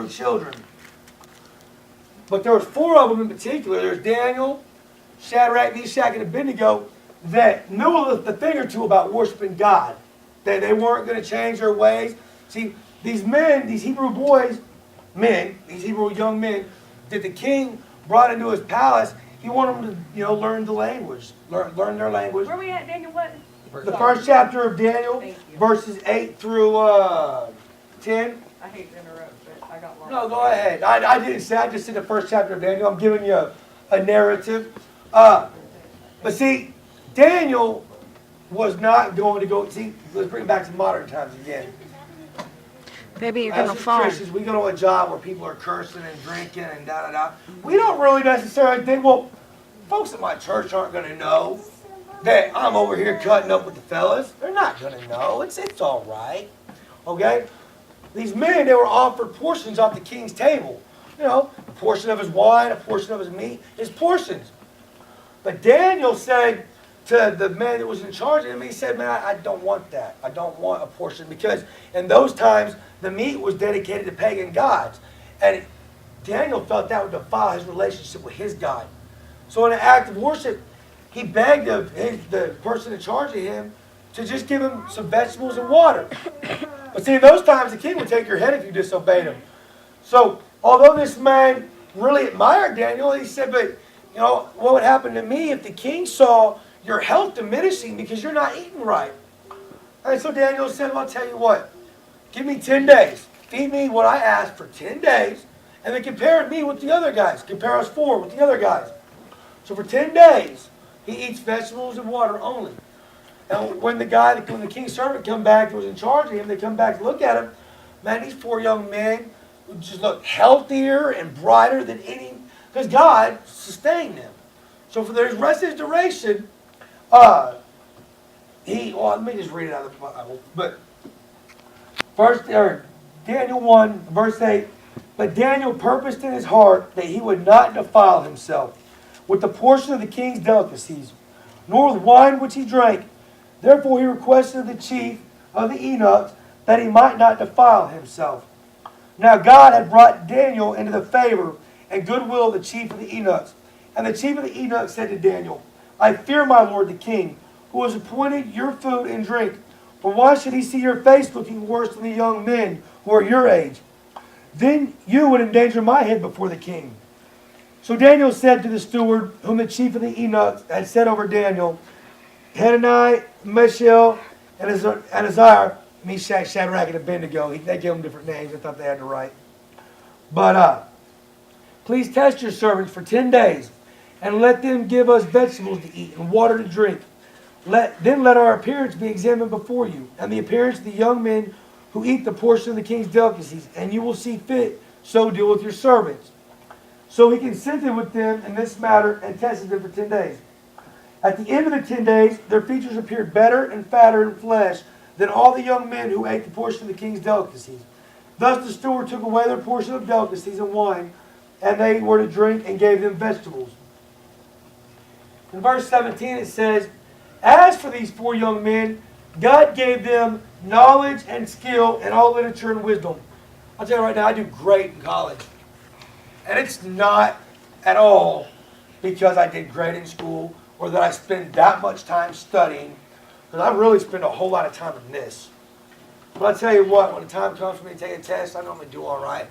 little children. But there was 4 of them in particular. There's Daniel, Shadrach, Meshach, and Abednego that knew a thing or two about worshiping God. They weren't going to change their ways. See, these men, these Hebrew boys, these Hebrew young men that the king brought into his palace, he wanted them to, learn the language, learn their language. Where we at, Daniel? What? The first chapter of Daniel, verses 8 through 10. I hate to interrupt, but I got lost. No, go ahead. I didn't say. I just said the first chapter of Daniel. I'm giving you a narrative. But see, Daniel was not going to go. See, let's bring it back to modern times again. Baby, you're As going to fall. Christians, we go to a job where people are cursing and drinking and da-da-da. We don't really necessarily think, well, folks at my church aren't going to know that I'm over here cutting up with the fellas. They're not going to know. It's all right. Okay? These men, they were offered portions off the king's table. A portion of his wine, a portion of his meat, his portions. But Daniel said to the man that was in charge of him, he said, man, I don't want that. I don't want a portion, because in those times, the meat was dedicated to pagan gods. And Daniel felt that would defile his relationship with his God. So in an act of worship, he begged of the person in charge of him to just give him some vegetables and water. But see, in those times, the king would take your head if you disobeyed him. So, although this man really admired Daniel, he said, but, what would happen to me if the king saw your health diminishing because you're not eating right? And so Daniel said, well, I'll tell you what. Give me 10 days. Feed me what I asked for 10 days. And then compare me with the other guys. Compare us 4 with the other guys. So for 10 days, he eats vegetables and water only. And when the king's servant come back that was in charge of him, they come back to look at him. Man, these 4 young men just look healthier and brighter than any, because God sustained them. So for the rest of his duration, let me just read it out of the Bible. But Daniel 1, verse 8, but Daniel purposed in his heart that he would not defile himself with the portion of the king's delicacies, nor with wine which he drank. Therefore he requested of the chief of the eunuchs that he might not defile himself. Now God had brought Daniel into the favor and goodwill of the chief of the eunuchs. And the chief of the eunuchs said to Daniel, I fear my lord the king, who has appointed your food and drink. For why should he see your face looking worse than the young men who are your age? Then you would endanger my head before the king. So Daniel said to the steward, whom the chief of the eunuchs had set over Daniel, Hanani, Mishael, and Azariah, Meshach, Shadrach, and Abednego. They gave them different names. I thought they had to write. But please test your servants for 10 days, and let them give us vegetables to eat and water to drink. Then let our appearance be examined before you, and the appearance of the young men who eat the portion of the king's delicacies, and you will see fit so deal with your servants. So he consented with them in this matter and tested them for 10 days. At the end of the 10 days, their features appeared better and fatter in flesh than all the young men who ate the portion of the king's delicacies. Thus the steward took away their portion of delicacies and wine, and they were to drink, and gave them vegetables. In verse 17 it says, as for these 4 young men, God gave them knowledge and skill in all literature and wisdom. I'll tell you right now, I do great in college. And it's not at all because I did great in school or that I spend that much time studying. Because I really spend a whole lot of time in this. But I'll tell you what, when the time comes for me to take a test, I normally do all right.